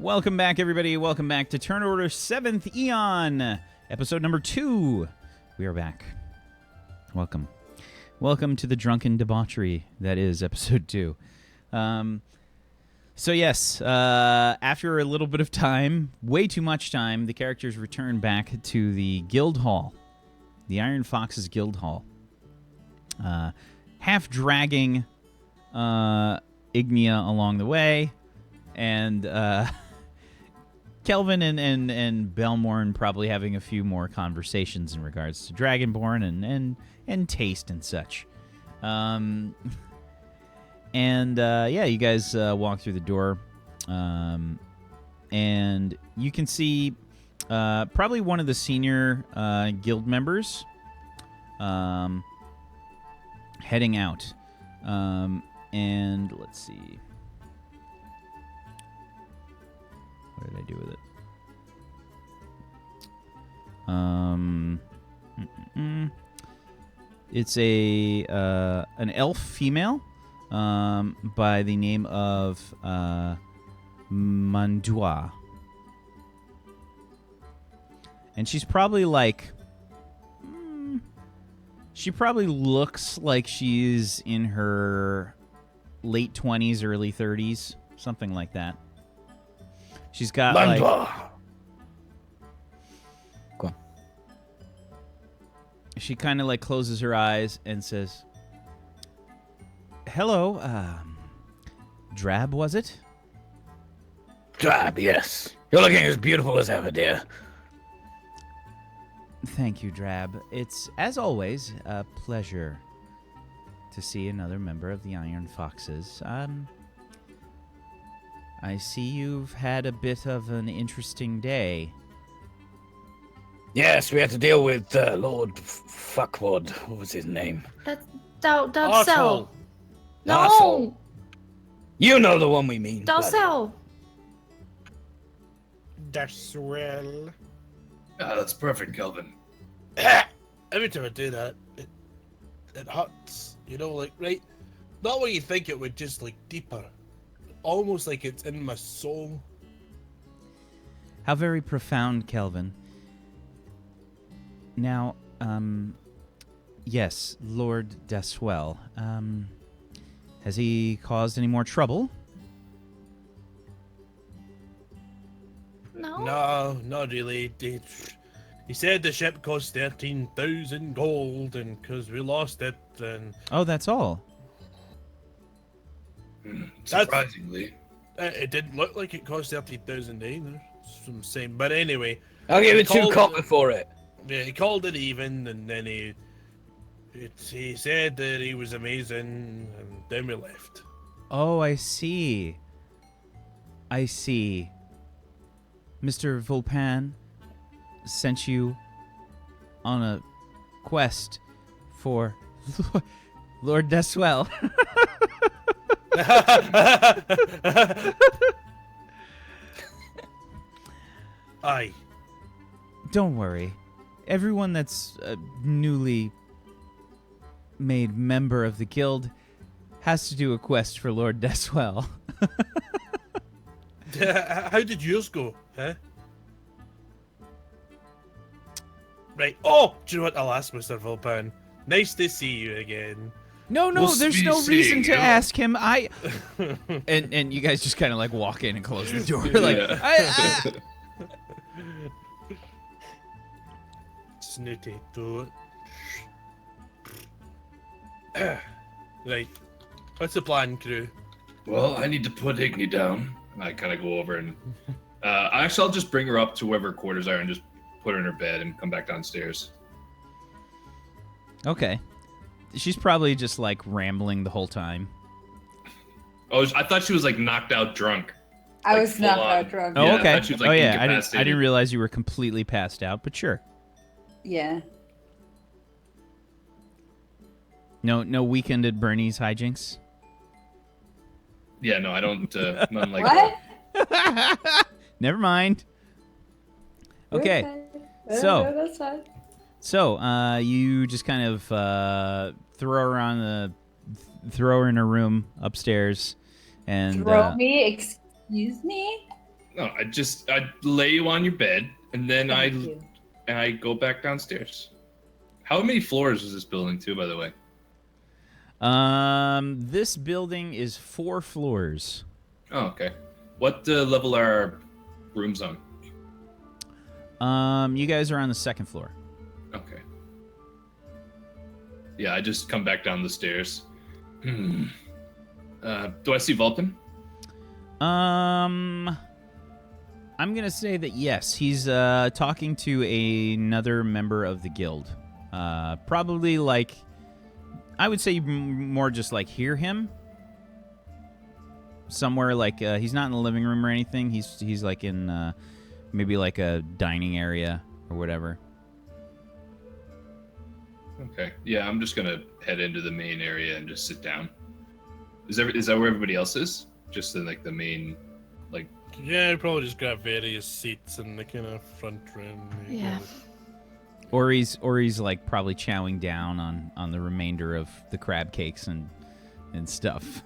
Welcome back, everybody. Welcome back to Turn Order 7th Eon, episode number 2. We are back. Welcome. Welcome to the drunken debauchery that is episode 2. So yes, after a little bit of time, way too much time, the characters return back to the Guild Hall, the Iron Fox's Guild Hall, half dragging Ignia along the way, and Kelvin and Belmorn probably having a few more conversations in regards to Dragonborn and taste and such. Yeah, you guys walk through the door, and you can see probably one of the senior guild members heading out. And let's see. What did I do with it? It's an elf female by the name of Mandua. And she's probably like... she probably looks like she's in her late 20s, early 30s. Something like that. She's got Mandua. Go on. She kind of like closes her eyes and says, "Hello, Drab, was it?" Drab, yes. You're looking as beautiful as ever, dear. Thank you, Drab. It's, as always, a pleasure to see another member of the Iron Foxes. I see you've had a bit of an interesting day. Yes, we had to deal with Lord Fuckwad. What was his name? Don't Arsehole. sell. No. Arsehole. You know the one we mean. Don't sell. That's well. That's perfect, Kelvin. Every time I do that, it hurts. You know, like, right? Not when you think it would, just like deeper. Almost like it's in my soul. How very profound, Kelvin. Now, yes, Lord Deswell. Has he caused any more trouble? No. No, not really. He said the ship cost 13,000 gold, and because we lost it, and... Oh, that's all? Surprisingly. It didn't look like it cost 13,000 either. Some same, but anyway. I'll give you 2 copper for it. Yeah, he called it even, and then he said that he was amazing, and then we left. Oh, I see. I see. Mr. Volpan sent you on a quest for Lord Deswell. Aye. Don't worry. Everyone that's a newly made member of the guild has to do a quest for Lord Deswell. How did yours go, huh? Right. Oh, do you know what? I'll ask Mr. Volpan. Nice to see you again. No, We'll there's be no reason seeing to you. ask him. And you guys just kind of like walk in and close the door. Like, Yeah. Snooty toad. Right. What's the plan, crew? Well, I need to put Igni down. I kind of go over and... actually, I'll just bring her up to wherever her quarters are and just put her in her bed and come back downstairs. okay. She's probably just like rambling the whole time. Oh, I thought she was like knocked out drunk. I Like, was full knocked on. out drunk. Oh, Yeah, I okay. thought she was, like, Oh, yeah. I incapacitated. didn't realize you were completely passed out, but sure. Yeah. No weekend at Bernie's hijinks? Yeah, no, I don't. None like What? that. Never mind. Okay. So- No, that's fine. So, you just kind of throw her in her room upstairs, and Throw me? Excuse me? No, I lay you on your bed, and then Thank you. I go back downstairs. How many floors is this building, too, by the way? This building is 4 floors. Oh, okay. What level are our rooms on? You guys are on the 2nd floor. Okay. Yeah, I just come back down the stairs. Do I see Vulcan? I'm gonna say that yes, he's talking to another member of the guild. Probably like, I would say more just like hear him somewhere. Like he's not in the living room or anything. He's like in maybe like a dining area or whatever. Okay. Yeah, I'm just gonna head into the main area and just sit down. Is that where everybody else is? Just in like the main, like. Yeah, I'd probably just grab various seats in the kind of front room. Yeah. Or he's like probably chowing down on the remainder of the crab cakes and stuff.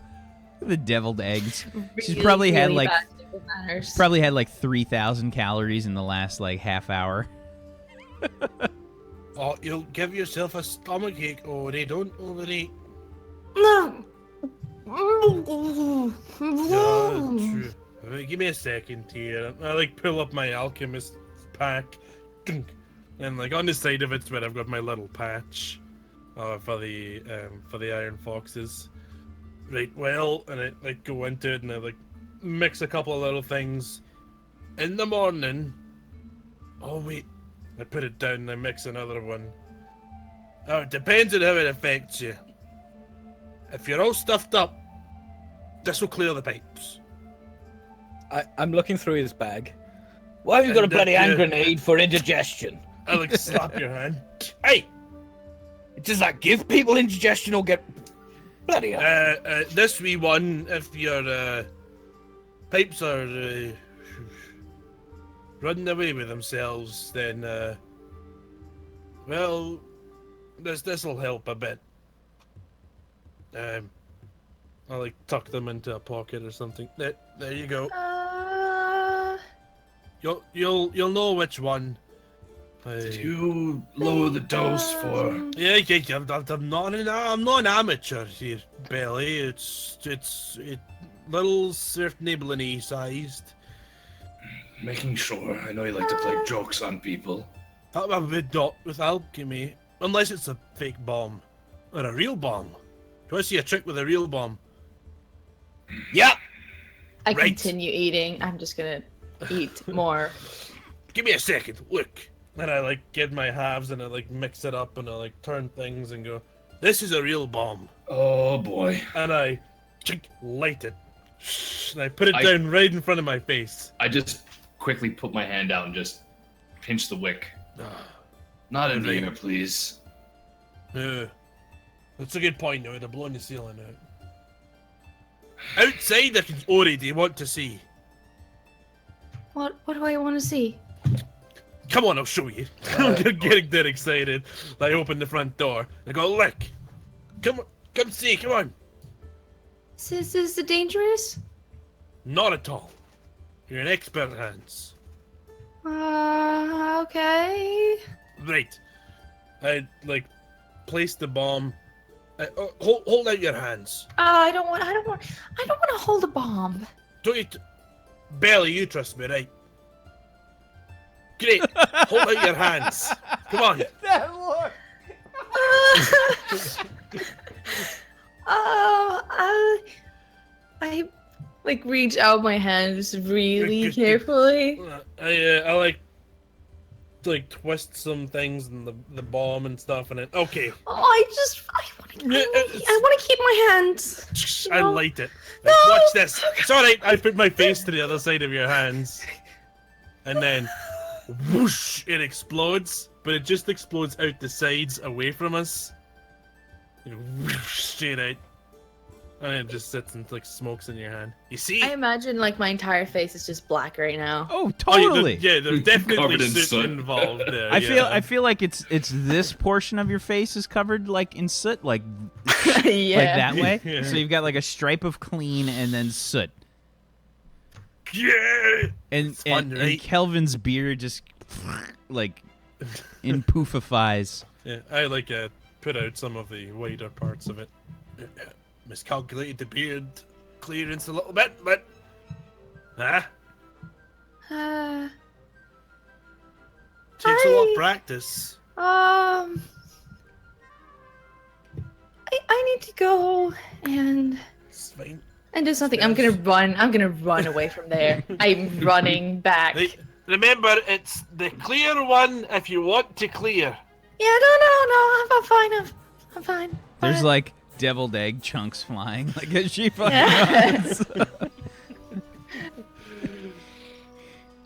The deviled eggs. She's probably had like bad table manners. probably had like 3,000 calories in the last like half hour. Oh, you'll give yourself a stomachache. Oh, they don't overeat. No. Yeah, true. Give me a second here. I like pull up my alchemist pack, and like on the side of it's where I've got my little patch for the iron foxes. Right, well, and I like go into it and I like mix a couple of little things. In the morning, oh wait, I put it down and I mix another one. Oh, it depends on how it affects you. If you're all stuffed up, this will clear the pipes. I'm looking through his bag. Why have you got a And, bloody hand yeah. grenade for indigestion? I like slap your hand. Hey, Does that give people indigestion or get bloody hell? this wee one, if your pipes are running away with themselves, then well, this'll help a bit. I'll like tuck them into a pocket or something. There you go. You'll know which one. Did you lower the dose for? Yeah, I'm not an amateur here, Belly. It's little certainly sized. Making sure. I know you like to play jokes on people. I'm a bit dot with alchemy, unless it's a fake bomb or a real bomb. Do I see a trick with a real bomb? Yep. I Right. continue eating. I'm just gonna eat more. Give me a second. Look. And I like get my halves and I like mix it up and I like turn things and go, this is a real bomb. Oh boy. And I light it. And I put it down right in front of my face. I just quickly put my hand out and just pinch the wick. Not in Right. here, please. That's a good point, though. They're blowing the ceiling out. Outside, I can already want to see. What do I want to see? Come on, I'll show you. I'm getting dead excited. I open the front door. I go, look. Come see, come on. Is this dangerous? Not at all. You're in expert hands. Okay. Right. I like place the bomb. Hold out your hands. I don't want to hold a bomb. Don't you, Belly? You trust me, right? Great. Hold out your hands. Come on. That look. I like reach out my hands really Good. carefully. I like twist some things in the bomb and stuff, and then okay. Oh, I want to keep my hands. I No. light it. No. Watch this. It's alright. I put my face to the other side of your hands, and then whoosh! It explodes, but it just explodes out the sides, away from us. Whoosh, straight out, and it just sits and like smokes in your hand. You see? I imagine like my entire face is just black right now. Oh, Oh, totally. there's definitely Covered in soot soot. involved there. I feel like it's this portion of your face is covered like in soot, like Yeah. like that way. Yeah. So you've got like a stripe of clean and then soot. Yeah. And, fun, and right? Kelvin's beard just like impoofifies. Yeah, I put out some of the wider parts of it. Miscalculated the beard clearance a little bit, but takes a lot of practice. I need to go and It's fine. do something. I'm gonna run away from there. I'm running back. Remember, it's the clear one if you want to clear. Yeah, no, I'm fine. I'm fine. There's Fine. like deviled egg chunks flying like as she fucking Yes. runs.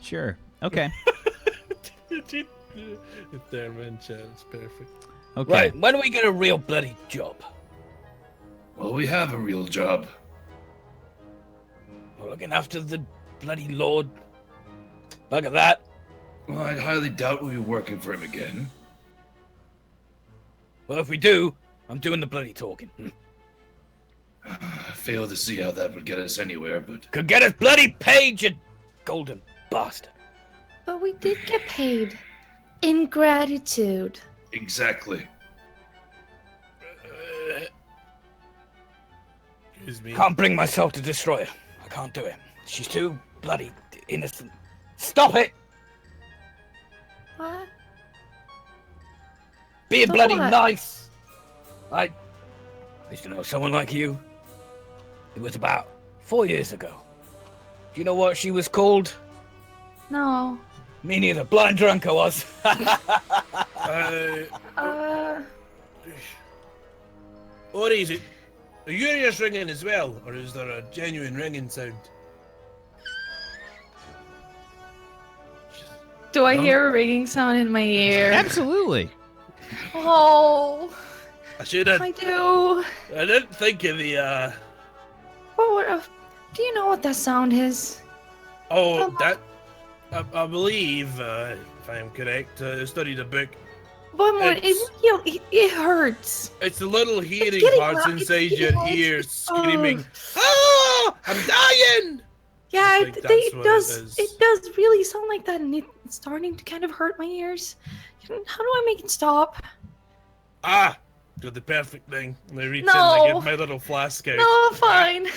Sure. Okay. There, man, it's perfect. Okay. Right, when do we get a real bloody job? Well, we have a real job. We're looking after the bloody Lord. Look at that. Well, I highly doubt we'll be working for him again. Well, if we do, I'm doing the bloody talking. I fail to see how that would get us anywhere, but Could get us bloody paid, you golden bastard. But we did get paid. In gratitude. exactly. Excuse me. Can't bring myself to destroy her. I can't do it. She's too bloody innocent. Stop it! What? Be So bloody what? nice. I used to know someone like you. It was about 4 years ago. Do you know what she was called? No. Me neither. Blind drunk I was. Or is it? Are your ears ringing as well, or is there a genuine ringing sound? Do I hear a ringing sound in my ear? Absolutely. Oh, I should have. I do. I didn't think of the. Do you know what that sound is? Oh, that. I believe, if I am correct, I studied a book. One more. It hurts. It's the little hearing getting parts loud. inside It's your getting ears loud. screaming, "Ah! I'm dying!" Yeah, I think that's it what does. it is. It does really sound like that, and it's starting to kind of hurt my ears. How do I make it stop? Ah! Got the perfect thing. And I reach in No. and I get my little flask out. No, I'm fine.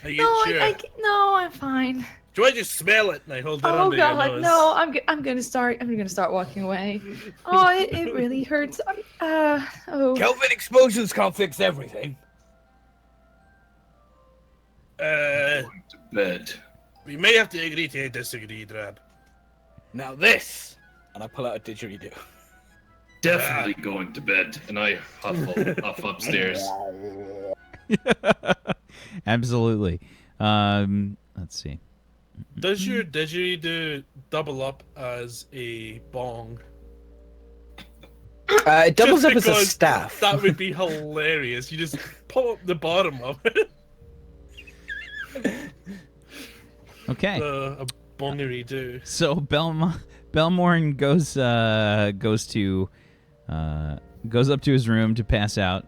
Are you No, sure? no, I'm fine. Do I just smell it and I hold it Oh under your God, nose? no! I'm gonna start walking away. Oh, it really hurts. Oh. Kelvin explosions can't fix everything. Going to bed. We may have to agree to disagree, Drab. Now this. And I pull out a didgeridoo. Definitely going to bed. And I huff upstairs. Absolutely. Let's see. Does your didgeridoo double up as a bong? It doubles Just up as a because staff. That would be hilarious. You just pull up the bottom of it. Okay. A bongery-doo. So Belmorn goes up to his room to pass out.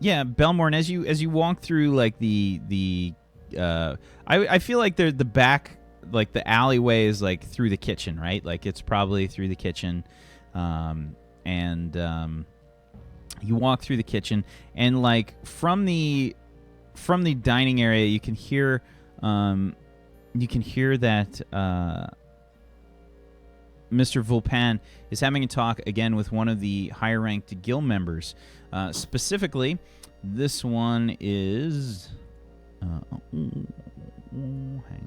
Yeah, Belmorn, as you walk through like I feel like the back, like the alleyway is like through the kitchen, right? Like it's probably through the kitchen, you walk through the kitchen, and like from the dining area, you can hear that Mr. Vulpan is having a talk again with one of the higher ranked guild members. Specifically, this one is. Hang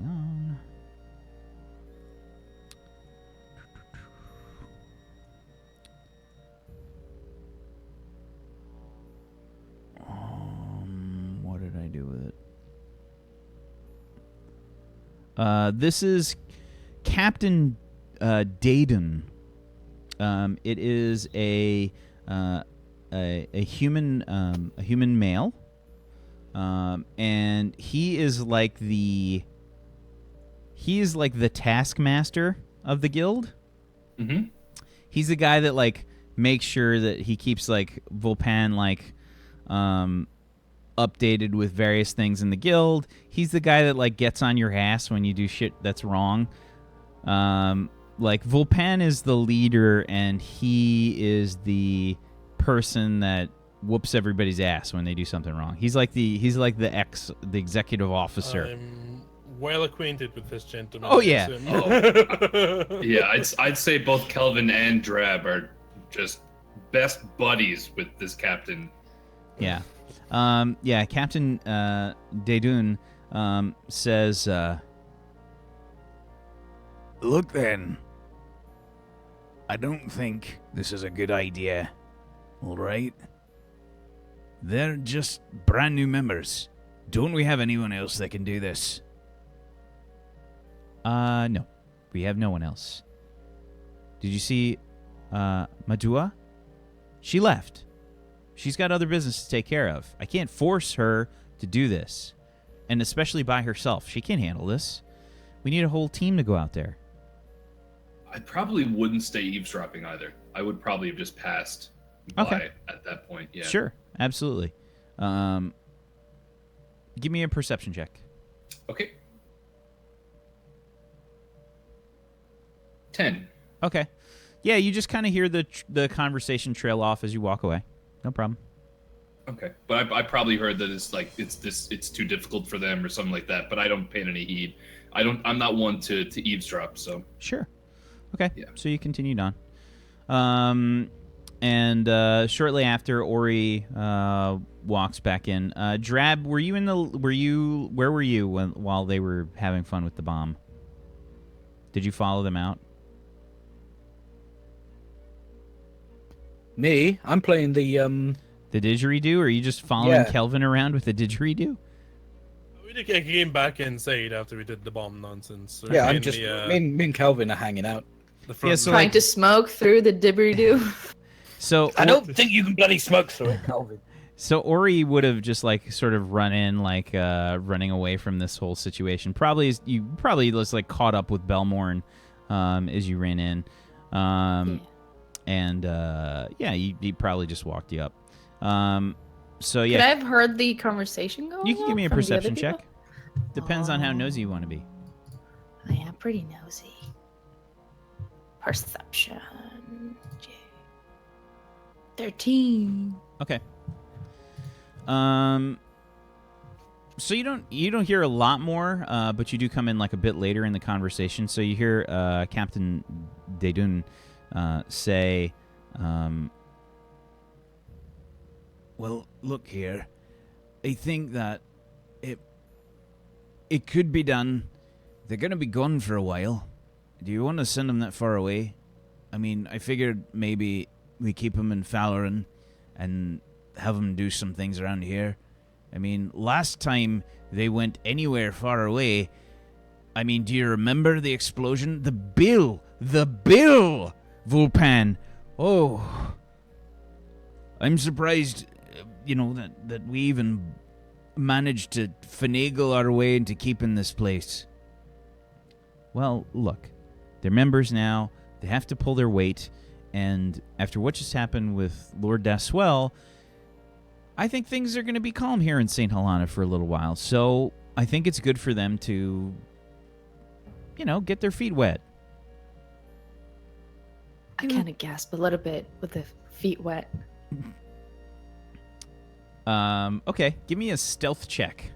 on. What did I do with it? This is Captain Dayton. It is a human male, and he is like the taskmaster of the guild. Mm-hmm. He's the guy that like makes sure that he keeps like Vulpan updated with various things in the guild. He's the guy that like gets on your ass when you do shit that's wrong. Like Vulpan is the leader, and he is the person that whoops everybody's ass when they do something wrong. He's like the executive officer. I'm well acquainted with this gentleman. Oh, yeah. Yeah, I'd say both Kelvin and Drab are just best buddies with this captain. Yeah. Captain Dedun says, Look then, I don't think this is a good idea, all right? They're just brand new members. Don't we have anyone else that can do this? no. We have no one else. Did you see Madua? She left. She's got other business to take care of. I can't force her to do this. And especially by herself. She can't handle this. We need a whole team to go out there. I probably wouldn't stay eavesdropping either. I would probably have just passed by at that point. Yeah. Sure. Absolutely. Give me a perception check. Okay. 10. Okay. Yeah, you just kind of hear the conversation trail off as you walk away. No problem. Okay, but I probably heard that it's too difficult for them or something like that. But I don't pay any heed. I'm not one to eavesdrop. So sure. Okay. Yeah. So you continued on. And shortly after, Ori walks back in. Drab, where were you while they were having fun with the bomb? Did you follow them out? Me? I'm playing the didgeridoo, or are you just following Kelvin around with the didgeridoo? We came back inside after we did the bomb nonsense. So I'm just me and Calvin are hanging out. Trying to smoke through the didgeridoo. So I don't think you can bloody smoke through it, Calvin. So Ori would have just like sort of run in, like running away from this whole situation. You probably just like caught up with Belmorn as you ran in, and he probably just walked you up. So yeah, Could I have heard the conversation going? You can give me a from the perception other check. people? Depends on how nosy you want to be. I am pretty nosy. Perception. 13. Okay. So you don't hear a lot more, but you do come in like a bit later in the conversation. So you hear Captain Dedun say, Well, look here. I think that it could be done. They're going to be gone for a while. Do you want to send them that far away? I mean, I figured maybe we keep them in Falaran and have them do some things around here. I mean, last time they went anywhere far away, I mean, do you remember the explosion? The bill, Vulpan. Oh, I'm surprised, that we even managed to finagle our way into keeping this place. well, look, they're members now. They have to pull their weight. And after what just happened with Lord Daswell, I think things are going to be calm here in St. Helena for a little while. So I think it's good for them to, get their feet wet. I kind of gasp a little bit with the feet wet. Okay, give me a stealth check.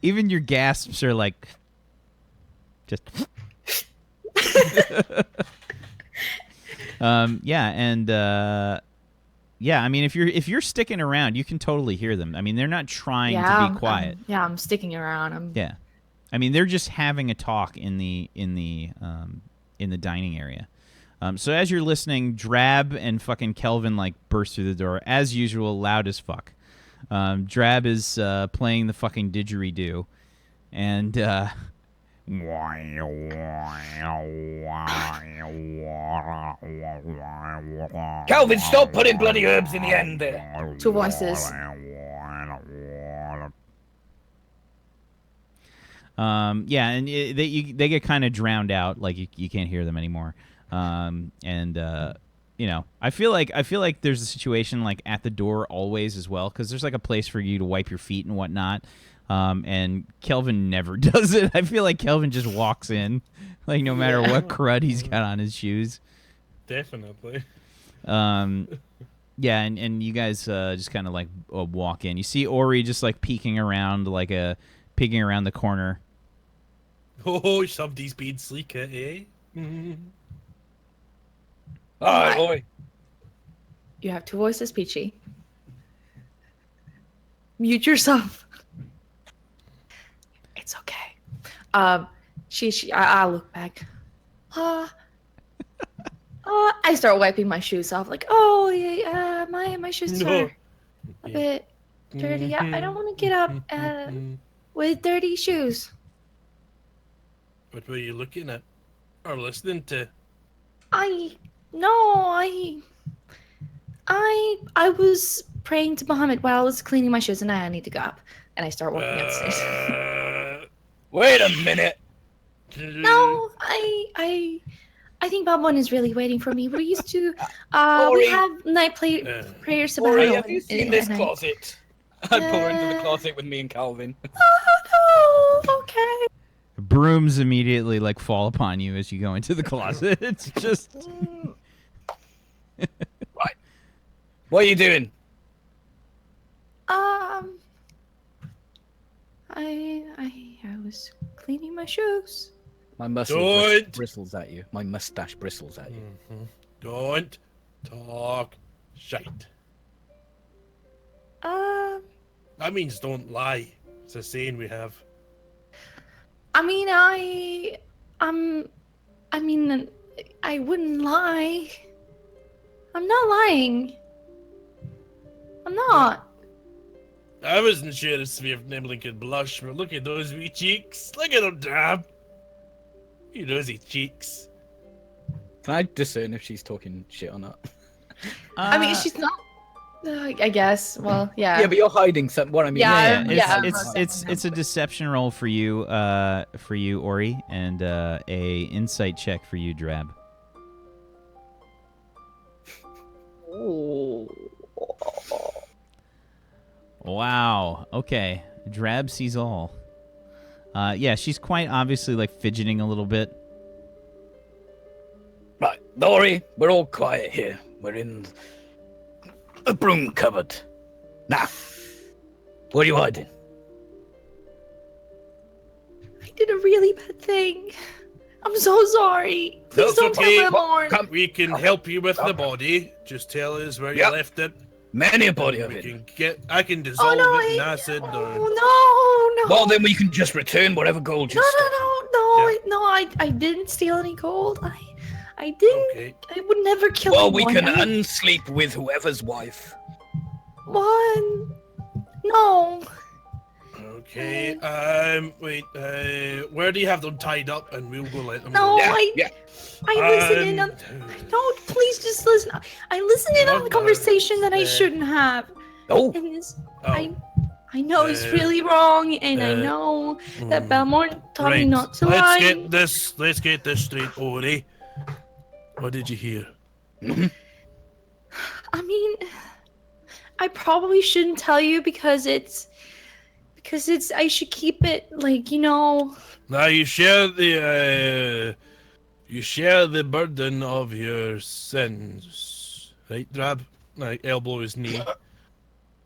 Even your gasps are like just I mean, if you're sticking around, you can totally hear them. I mean, they're not trying to be quiet. I'm sticking around. Yeah. I mean, they're just having a talk in the dining area. So as you're listening, Drab and fucking Kelvin like burst through the door as usual, loud as fuck. Drab is playing the fucking didgeridoo, and Calvin, stop putting bloody herbs in the end there. Two voices. And they get kind of drowned out, like you can't hear them anymore. You know, I feel like there's a situation like at the door always as well, because there's like a place for you to wipe your feet and whatnot. And Kelvin never does it. I feel like Kelvin just walks in, like no matter what crud he's got on his shoes. Definitely. Yeah, and you guys just kind of like walk in. You see Ori just like peeking around the corner. Oh, somebody's been sleeker, eh? Alright, boy. You have two voices, Peachy. Mute yourself. It's okay. I look back. I start wiping my shoes off. Like, oh yeah, my shoes are a bit dirty. I don't want to get up with dirty shoes. What were you looking at or listening to? I was praying to Muhammad while I was cleaning my shoes, and I need to go up. And I start walking upstairs. Wait a minute. No, I think Babon is really waiting for me. We used to, Ori. we have night prayers about. Ori, have you seen this night. closet? I pull her into the closet with me and Calvin. Oh no, okay. Brooms immediately like fall upon you as you go into the closet. It's just Right. What are you doing? I was cleaning my shoes. My mustache Don't. bristles at you. My mustache bristles at you. Don't talk shite. That means don't lie. It's a saying we have. I mean, I wouldn't lie. I'm not lying. I'm not. I wasn't sure if Nibbling could blush, but look at those wee cheeks. Look at them, Dab. You rosy cheeks. Can I discern if she's talking shit or not? I mean, she's not. I guess. Well, yeah. Yeah, but you're hiding something. What I mean, Yeah, it's a deception roll for you, Ori, and a insight check for you, Drab. Ooh. Wow. Okay. Drab sees all. Yeah, she's quite obviously like fidgeting a little bit. Right, Dory, we're all quiet here. We're in a broom cupboard. Now, what are you hiding? I did a really bad thing. I'm so sorry. Please That's don't okay. tell more. We can help you with the body. Just tell us where you Yep. left it. Many a body of We it. can I can dissolve no, it in acid. Or... Oh no. Well, then we can just return whatever gold you stole. No. I didn't steal any gold. I didn't. Okay. I would never kill Well, we anyone. can unsleep with whoever's wife. One. No. Okay. Wait. Where do you have them tied up? And we'll go let them No, go. I listen in on. No, please just listen. I listen in on the conversation that I shouldn't have. Oh, And it's, Oh. I know it's really wrong, and I know that Belmore taught me not to lie. Let's get this straight, Ori. What did you hear? I mean, I probably shouldn't tell you because it's I should keep it like, you know. Now you share the burden of your sins, right, Drab? Like elbow his knee.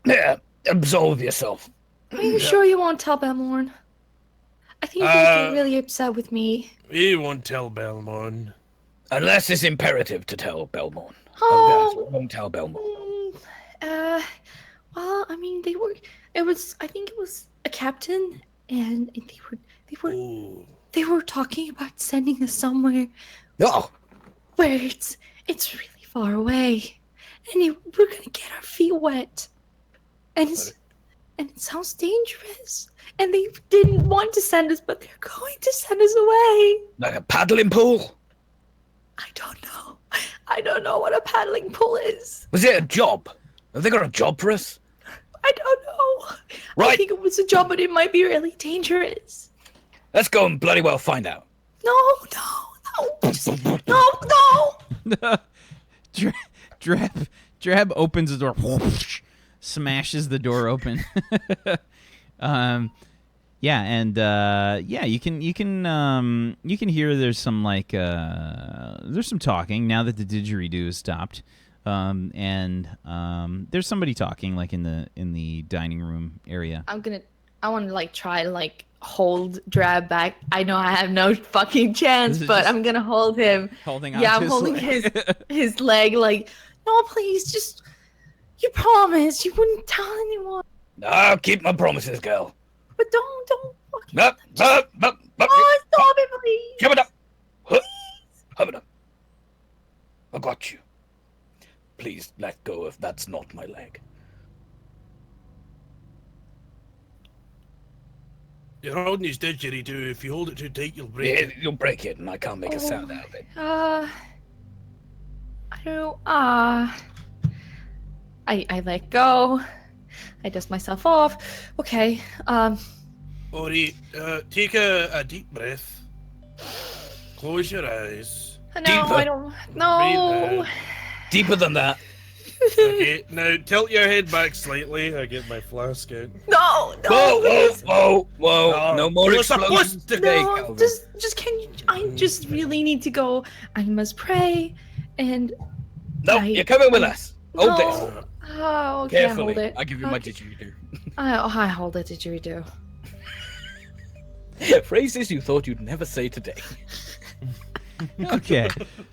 yeah, absolve yourself. Are you sure you won't tell Belmorn? I think he'd get really upset with me. We won't tell Belmorn. Unless it's imperative to tell Belmont. Oh. Otherwise, we won't tell Belmont. Well, I mean, I think it was a captain, and Ooh. they were talking about sending us somewhere No, where it's really far away, and we're gonna get our feet wet, and it sounds dangerous, and they didn't want to send us, but they're going to send us away. like a paddling pool. I don't know what a paddling pool is. Was it a job? Have they got a job for us? I don't know. I Right. think it was a job, but it might be really dangerous. Let's go and bloody well find out. No, just, no. Drab opens the door, smashes the door open. Yeah, and you can hear there's some there's some talking now that the didgeridoo has stopped, and there's somebody talking like in the dining room area. I want to try to hold Drab back. I know I have no fucking chance, but I'm gonna hold him. Holding on. Yeah, to I'm his holding leg. his leg. No, please, just you promised you wouldn't tell anyone. I'll keep my promises, girl. But don't fucking. Up, up, up, up. Oh, stop it, please. Give it up. Have it up. I got you. Please let go if that's not my leg. You're holding his didgeridoo. If you hold it too tight, you'll break it. You'll break it, and I can't make a sound out of it. I don't. I let go. I dust myself off. Okay. Ori, take a deep breath. Close your eyes. No, Deeper. I don't. No. Breathe Deeper than that. Okay, now tilt your head back slightly. I get my flask out. No. Whoa. No more You're explosions supposed to- today, No, Calvin. just can you? I just really need to go. I must pray, and No, you're coming with us. Hold this. no. Oh, okay, I Carefully. hold it. I give you my Okay. didgeridoo. I hold it. Didgeridoo. Phrases you thought you'd never say today. Okay,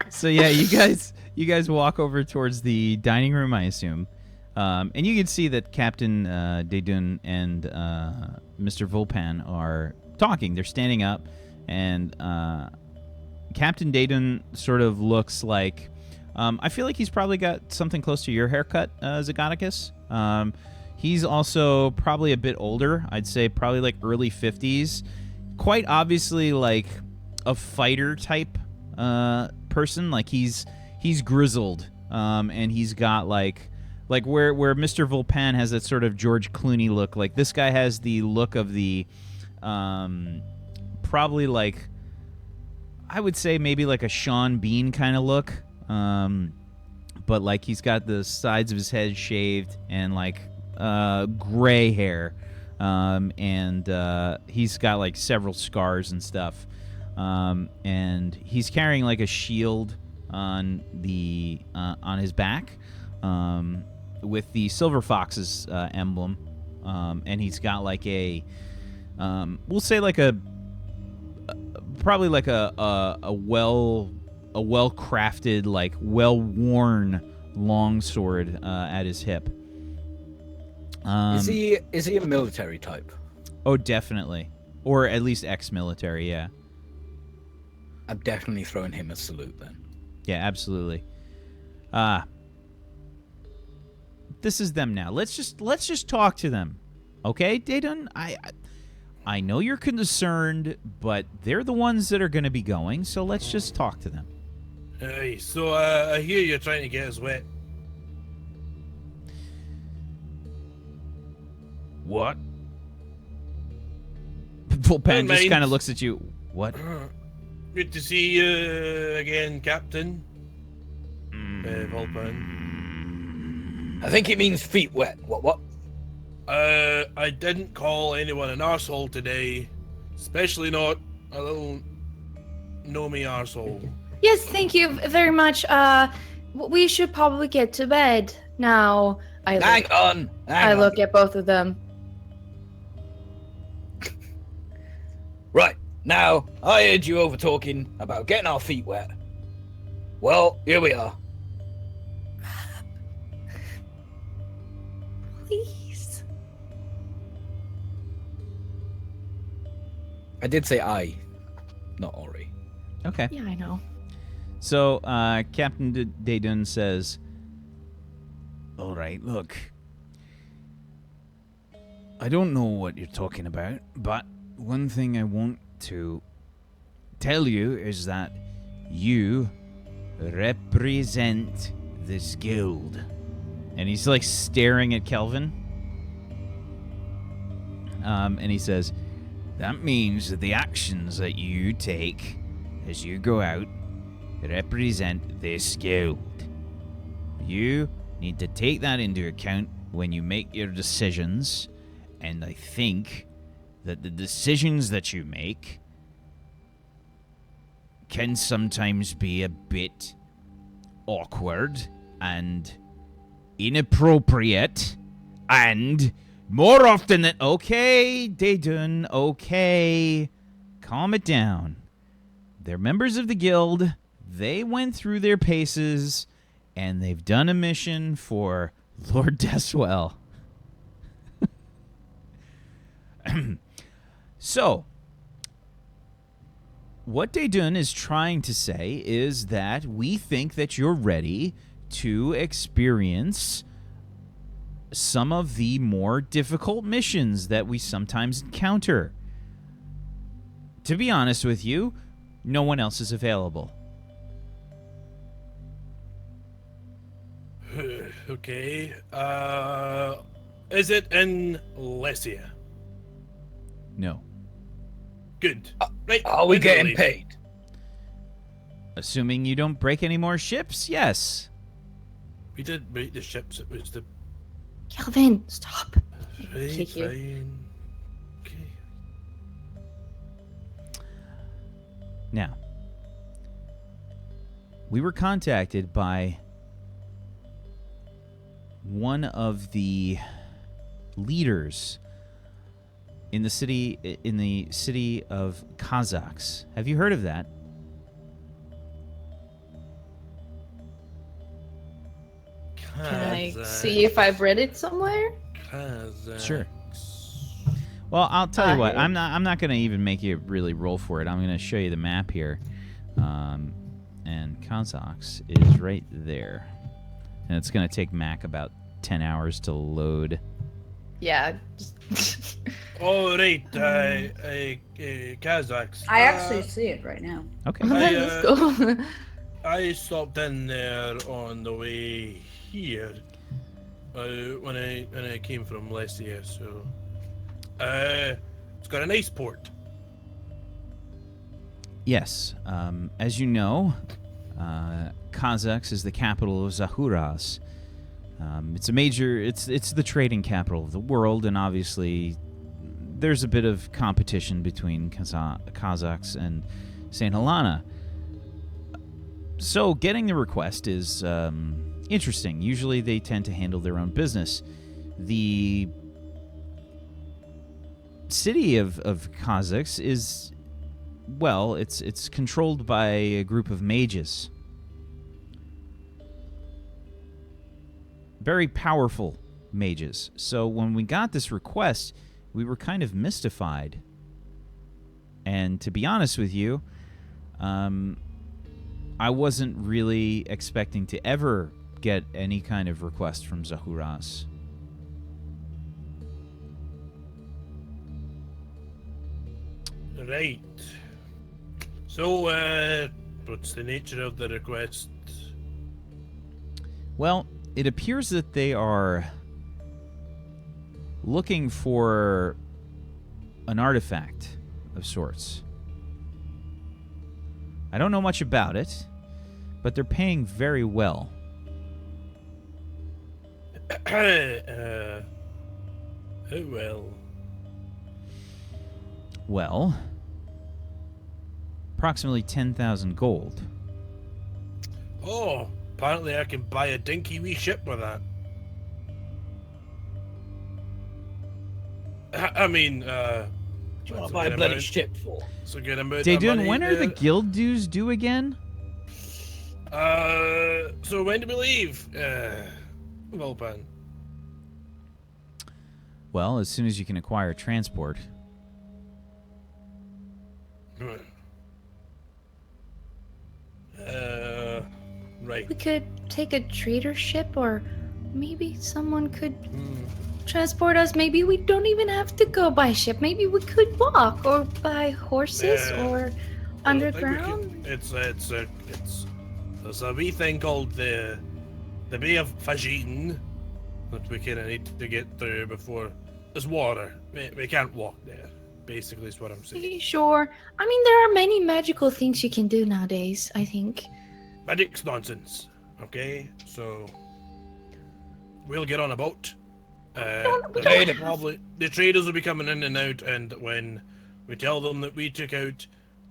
so yeah, you guys walk over towards the dining room, I assume, and you can see that Captain Daedun and Mr. Volpan are talking. They're standing up, and Captain Daedun sort of looks like I feel like he's probably got something close to your haircut, Zagonicus. He's also probably a bit older. I'd say probably like early 50s. Quite obviously like a fighter type person. Like he's grizzled, and he's got like where Mr. Volpan has that sort of George Clooney look. Like this guy has the look of the probably like I would say maybe like a Sean Bean kind of look. But like he's got the sides of his head shaved and like gray hair, and he's got like several scars and stuff, and he's carrying like a shield on his back, with the Silver Fox's emblem, and he's got like a we'll say like probably like a well-crafted, like well-worn longsword at his hip. Is he a military type? Oh, definitely, or at least ex-military. Yeah, I'm definitely throwing him a salute then. yeah, absolutely. This is them now. Let's just talk to them, okay, Daedun? I know you're concerned, but they're the ones that are going to be going, so let's just talk to them. Hey, so I hear you're trying to get us wet. What? Volpan just mind. kind of looks at you. What? Good to see you again, Captain. Volpan. I think he means feet wet. What? I didn't call anyone an arsehole today, especially not a little know-me arsehole. Yes, thank you very much. We should probably get to bed now. Hang on. I look at both of them. Right, now, I heard you over talking about getting our feet wet. Well, here we are. Please. I did say I, not Ori. Okay. Yeah, I know. So, Captain Daedun says, All right, look. I don't know what you're talking about, but one thing I want to tell you is that you represent this guild. and he's like staring at Kelvin. And he says, That means that the actions that you take as you go out represent this guild. You need to take that into account when you make your decisions, and I think that the decisions that you make can sometimes be a bit awkward and inappropriate, and more often than... Okay, Daedun, okay. Calm it down. They're members of the guild. They went through their paces, and they've done a mission for Lord Deswell. So, what Daedun is trying to say is that we think that you're ready to experience some of the more difficult missions that we sometimes encounter. To be honest with you, no one else is available. Okay. Is it in Lesia? No. Good. Right. Are we when do getting leave? paid? Assuming you don't break any more ships, yes. We did break the ships. It was the Kelvin, stop. right, Kick you. fine. Okay. Now, we were contacted by one of the leaders in the city of Kazakhs. Have you heard of that? Can I see if I've read it somewhere? Sure. Well, I'll tell you what. Hey. I'm not going to even make you really roll for it. I'm going to show you the map here. And Kazakhs is right there. And it's going to take Mac about 10 hours to load. Yeah. All right, Kazakhs. I actually see it right now. Okay. Let's go. I stopped in there on the way here when I came from Lesia, so it's got a nice port. Yes. As you know, Kazakhs is the capital of Zahuras. It's a major... It's the trading capital of the world, and obviously there's a bit of competition between Kazakhs and St. Helena. So getting the request is interesting. Usually they tend to handle their own business. The city of Kazakhs is... Well, it's controlled by a group of mages. Very powerful mages. So when we got this request, we were kind of mystified. And to be honest with you, I wasn't really expecting to ever get any kind of request from Zahuras. Right. So, what's the nature of the request? Well, it appears that they are looking for an artifact of sorts. I don't know much about it, but they're paying very well. Oh well. Well, approximately 10,000 gold. Oh, apparently I can buy a dinky wee ship with that. I mean, Do you want that's to buy a good bloody amount. ship for? It's a good amount of Daedun, money when are the there. guild dues due again? So when do we leave? Volpan. Well, as soon as you can acquire transport. Right. We could take a trader ship, or maybe someone could transport us. Maybe we don't even have to go by ship. Maybe we could walk, or by horses, Yeah. or I think we underground. can- There's a wee thing called the Bay of Fajin that we kind of need to get through before there's water. We can't walk there. Basically, is what I'm saying. Sure. I mean, there are many magical things you can do nowadays, I think. magic's nonsense. Okay, so we'll get on a boat. The traders will be coming in and out, and when we tell them that we took out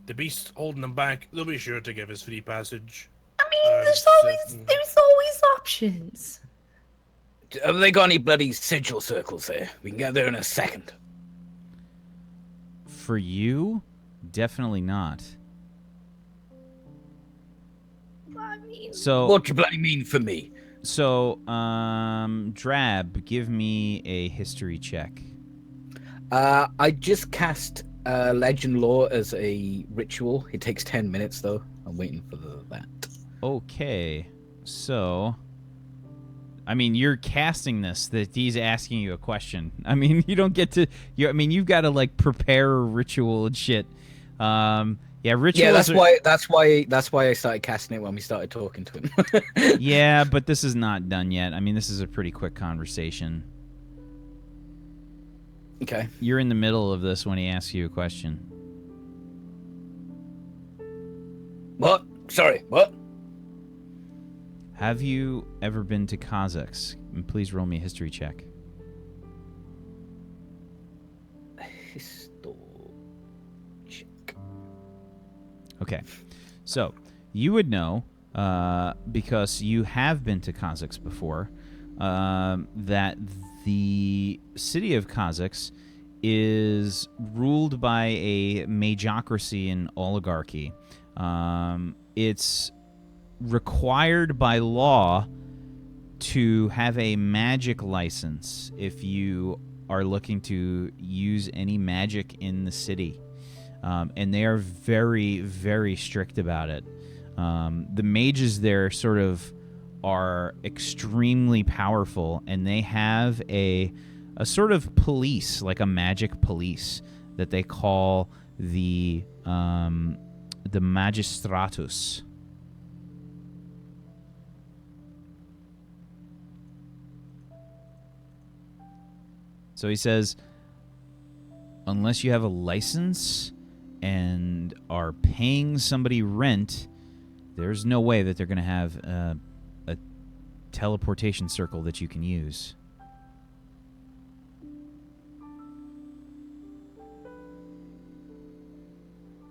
the beast holding them back, they'll be sure to give us free passage. I mean, there's always options. Have they got any bloody sigil circles there? We can get there in a second. For you, definitely not. I mean, So What do you bloody mean for me? So, Drab, give me a history check. I just cast Legend Lore as a ritual. It takes 10 minutes, though. I'm waiting for that. Okay, so, I mean, you're casting this, that he's asking you a question. I mean, you don't get to, you've got to, like, prepare a ritual and shit. Yeah, rituals. Yeah, that's why I started casting it when we started talking to him. Yeah, but this is not done yet. I mean, this is a pretty quick conversation. Okay. You're in the middle of this when he asks you a question. What? Sorry, what? Have you ever been to Kazakhs? And please roll me a history check. Okay, so you would know, because you have been to Kazakhs before, that the city of Kazakhs is ruled by a magocracy and oligarchy. It's required by law to have a magic license if you are looking to use any magic in the city. And they are very, very strict about it. The mages there sort of are extremely powerful, and they have a sort of police, like a magic police, that they call the magistratus. So he says, unless you have a license and are paying somebody rent, there's no way that they're going to have a teleportation circle that you can use.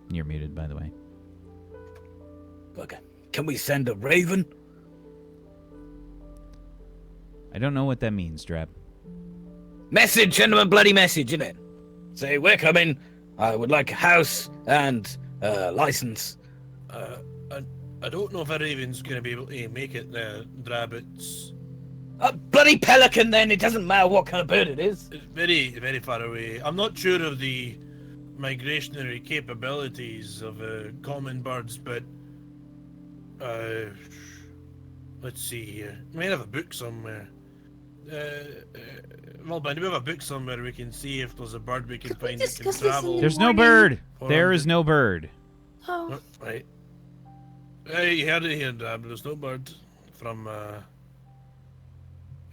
You're muted, by the way. Okay. Can we send a raven? I don't know what that means, Drab. Message, send them a bloody message, innit? Say, we're coming. I would like a house and license. I don't know if a raven's going to be able to make it there, Drab. It's A bloody pelican, then. It doesn't matter what kind of bird it is. very, very far away. I'm not sure of the migrationary capabilities of common birds, but let's see here. We may have a book somewhere. Well, but we have a book somewhere we can see if there's a bird we can find that can discuss this in travel. the There's no morning. bird. There is no bird. Oh, Oh, right. Hey, you heard it here, Drab. There's no bird from.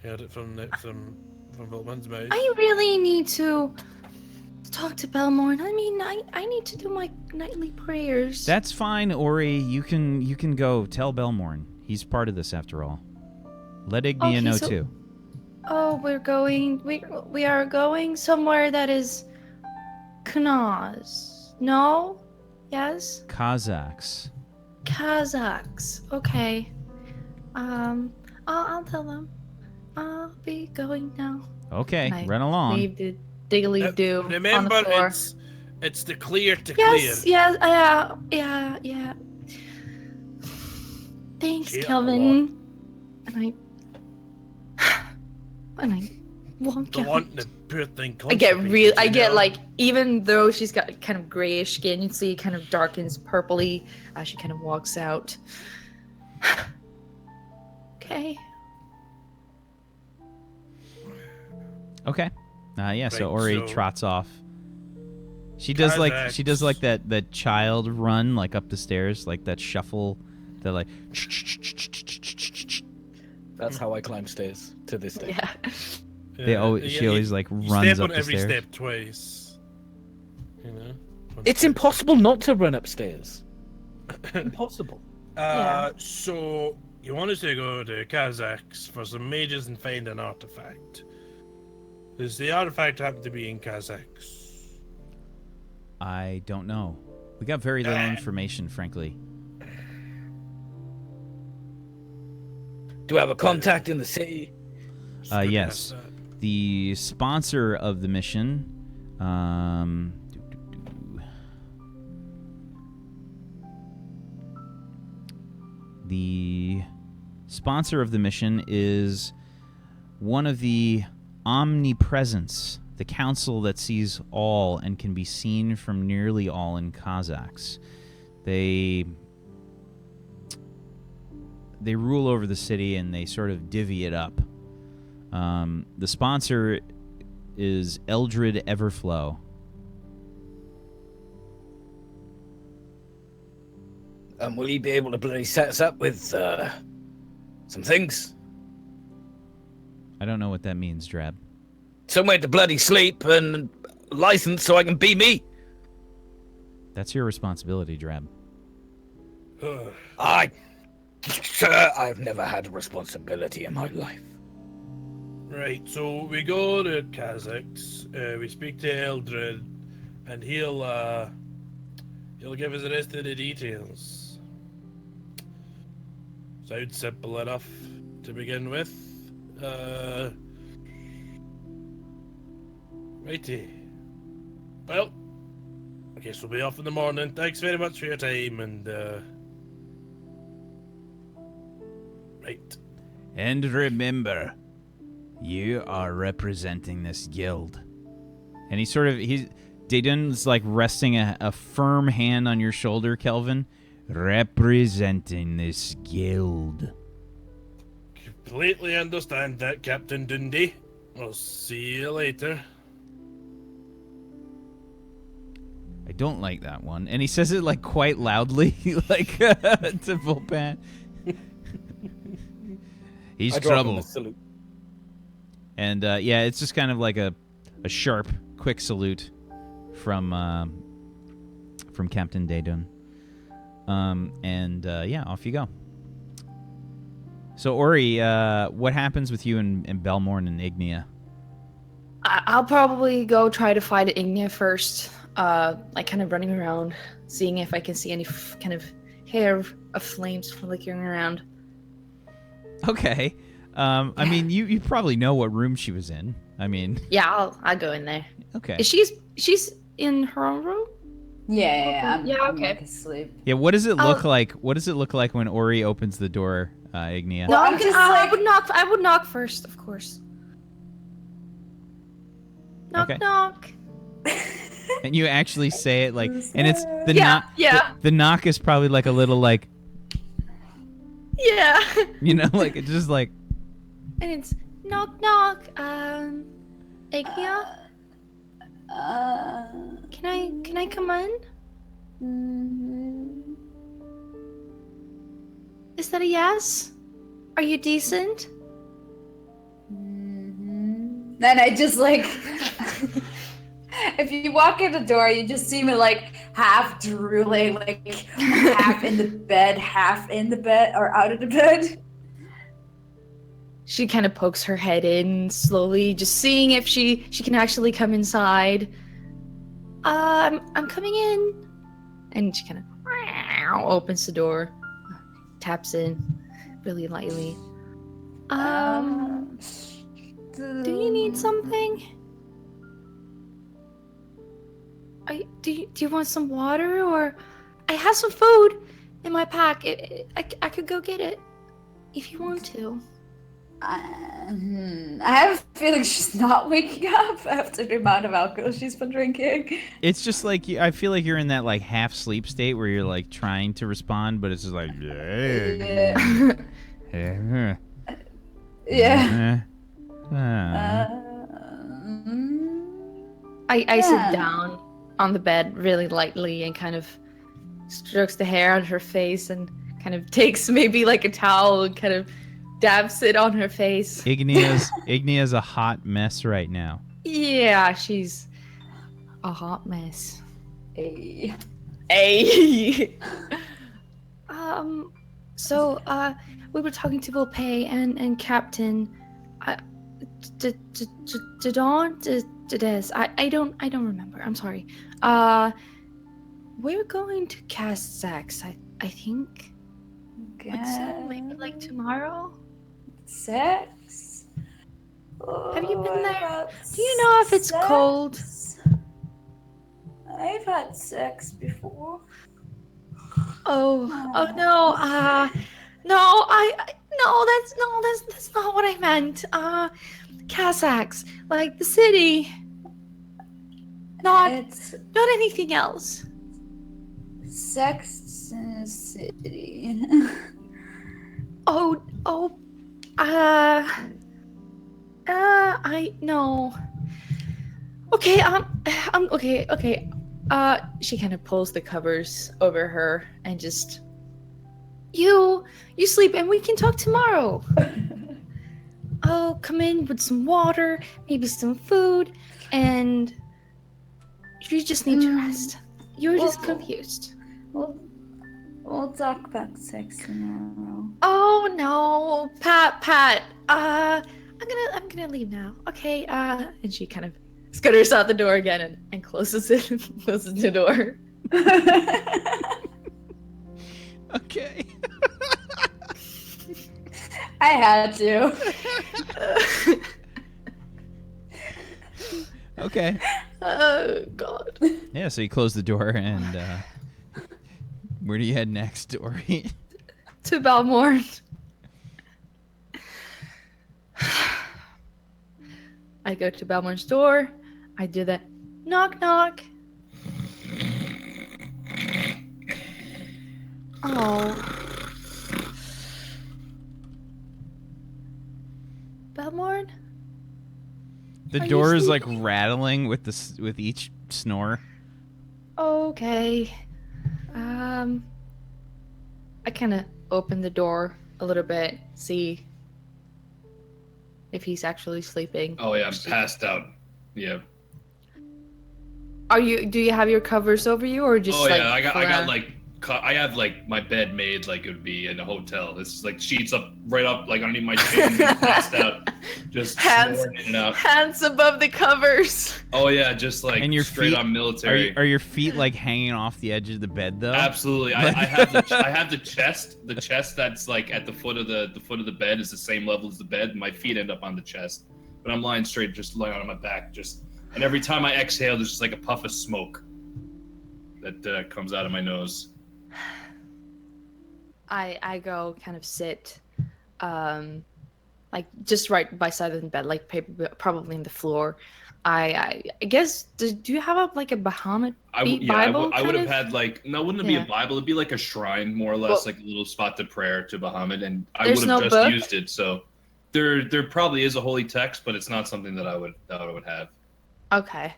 Heard it from Viltman's mouth. I really need to talk to Belmore. I mean, I need to do my nightly prayers. That's fine, Ori. You can go. Tell Belmorn. He's part of this after all. Let Ignia know so- too. Oh, we are going somewhere that is Knaz. No? Yes? Kazakhs. Kazakhs. Okay. I'll tell them. I'll be going now. Okay, I run along. Leave the diggly do on Remember, the floor. it's the clear to Yes, clear. yeah. Thanks, Yeah, Kelvin. And I walk Don't out. want the poor thing. I get constipated, I you get know? like, even though she's got kind of grayish skin, you see it kind of darkens purpley as she kind of walks out. Okay. Okay. Yeah. So Right, Ori so- trots off. She does like Kazakhs. that child run like up the stairs, like that shuffle, that like. That's how I climb stairs to this day. Yeah. She always like you runs step up on the every stairs. step twice. You know. It's impossible not to run upstairs. Impossible. Yeah. So you want us to go to Kazakhs for some mages and find an artifact. Does the artifact happen to be in Kazakhs? I don't know. We got very little information, frankly. Do we have a contact in the city? Yes. The sponsor of the mission, the sponsor of the mission is one of the omnipresents, the council that sees all and can be seen from nearly all in Kazakhs. They rule over the city and they sort of divvy it up. The sponsor is Eldred Everflow. Will he be able to bloody set us up with some things? I don't know what that means, Drab. Somewhere to bloody sleep and a license so I can be me. That's your responsibility, Drab. Sir, I've never had a responsibility in my life. Right, so we go to Kazakhs, we speak to Eldred, and he'll give us the rest of the details. Sounds simple enough to begin with. Righty. Well, I guess we'll be off in the morning. Thanks very much for your time, and right. And remember, you are representing this guild. And Daedon's like resting a firm hand on your shoulder, Kelvin. Representing this guild. Completely understand that, Captain Dundee. I'll see you later. I don't like that one. And he says it like quite loudly, like to Volpan. He's I drop him trouble. a salute. And yeah, it's just kind of like a sharp, quick salute from Captain Daedon. And yeah, off you go. So Ori, what happens with you and Belmorn and Ignia? I'll probably go try to find Ignia first. Like kind of running around, seeing if I can see any kind of hair of flames flickering around. Okay. I mean, you probably know what room she was in. I mean, Yeah, I'll go in there. okay. She's in her own room? Yeah, I'm okay. like asleep. Yeah, what does it look like? What does it look like when Ori opens the door, Ignia? No, I'm I'm just I like- would knock. I would knock first, of course. Knock, Okay. knock. And you actually say it like, and it's the Yeah, knock. yeah. The knock is probably like a little like, Yeah. you know, like it's just like. And it's knock, knock. Ignia, can I come in? Is that a yes? Are you decent? Then I just like, if you walk in the door, you just see me like half drooling, like half in the bed, half in the bed or out of the bed. She kind of pokes her head in slowly, just seeing if she can actually come inside. I'm coming in. And she kind of opens the door, taps in really lightly. Do you need something? Do you want some water, or I have some food in my pack. I could go get it if you want to. I have a feeling she's not waking up after the amount of alcohol she's been drinking. It's just like I feel like you're in that like half sleep state where you're like trying to respond, but it's just like Yeah. I sit down on the bed really lightly and kind of strokes the hair on her face and kind of takes maybe like a towel and kind of dabs it on her face. Ignia's a hot mess right now. Yeah, she's a hot mess. Hey. Hey. So, we were talking to Volpe and Captain. Dawn? Des? I don't remember. I'm sorry. We're going to cast Sax, I think. What's that? Maybe like tomorrow? Sex? Have you been I've there? had Do you know if it's sex. cold? I've had sex before. Oh no, that's not what I meant. Kazakhs, like the city. Not anything else. Sex in a city. I no. Okay, okay. She kind of pulls the covers over her and just you sleep and we can talk tomorrow. I'll come in with some water, maybe some food, and you just need to rest. You're just confused. We'll talk about sex tomorrow. Oh no, Pat. I'm gonna leave now. Okay. And she kind of scutters out the door again and closes it. Closes the door. Okay. I had to. Okay. Oh God. Yeah, so you close the door and where do you head next, Dory? To Balmorn. I go to Balmorn's door. I do that knock knock. Oh. Balmorn? The Are door you is like sleeping? rattling with with each snore. Okay. I kind of open the door a little bit, see if he's actually sleeping. Oh yeah, I'm passed out. Yeah. Do you have your covers over you or just Oh like yeah, I have like my bed made like it would be in a hotel. It's like sheets up right up like underneath my chin, passed out, just snoring in and out. hands above the covers. Oh yeah, just like And your straight feet on military. Are your feet like hanging off the edge of the bed though? Absolutely. I have the chest. The chest that's like at the foot of the bed is the same level as the bed. My feet end up on the chest, but I'm lying straight, just lying on my back, and every time I exhale, there's just like a puff of smoke that comes out of my nose. I go kind of sit, like just right by side of the bed, like probably in the floor. I guess do you have a Bahamut Bible? I would have had like no, wouldn't it be Yeah. a Bible? It'd be like a shrine, more or less, Well, like a little spot to prayer to Bahamut, and I There's would have no just book? used it. So there probably is a holy text, but it's not something that I would have. Okay.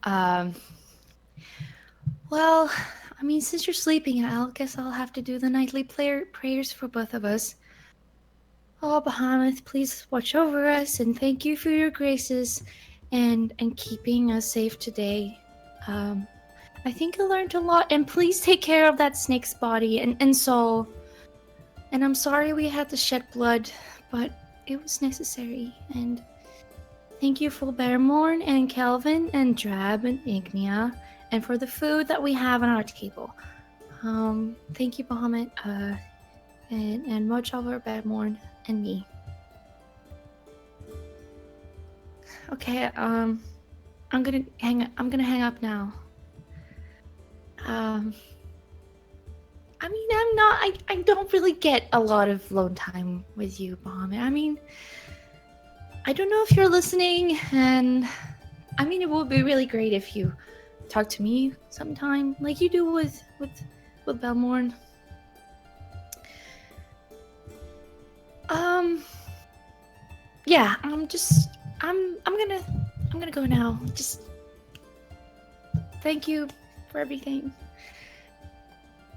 Yeah. Well, I mean, since you're sleeping, I guess I'll have to do the nightly prayers for both of us. Oh, Bahamut, please watch over us and thank you for your graces and keeping us safe today. I think I learned a lot, and please take care of that snake's body and soul. And I'm sorry we had to shed blood, but it was necessary. And thank you for Bearmorn and Kelvin and Drab and Ignia, and for the food that we have on our table. Thank you, Bahamut, and watch over Bearmorn and me. Okay, I'm gonna hang up now. I mean, I don't really get a lot of alone time with you, Bahamut. I mean, I don't know if you're listening, and I mean, it would be really great if you talk to me sometime, like you do with Belmorn. Yeah, I'm gonna go now. Just thank you for everything.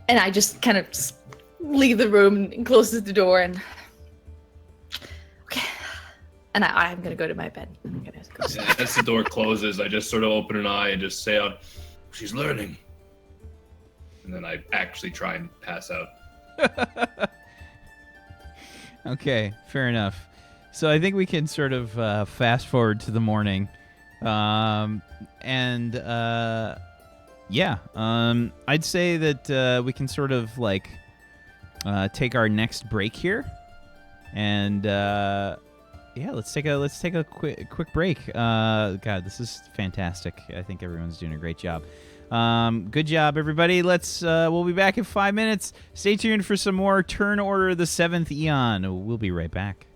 And I just kind of just leave the room and closes the door and okay. And I'm gonna go to my bed. I'm gonna go sleep. Yeah, as the door closes, I just sort of open an eye and just say out, "She's learning," and then I actually try and pass out. Okay, fair enough. So I think we can sort of fast forward to the morning. I'd say that we can sort of like take our next break here, and let's take a quick break. God, this is fantastic. I think everyone's doing a great job. Good job, everybody. We'll be back in 5 minutes. Stay tuned for some more Turn Order of the Seventh Eon. We'll be right back.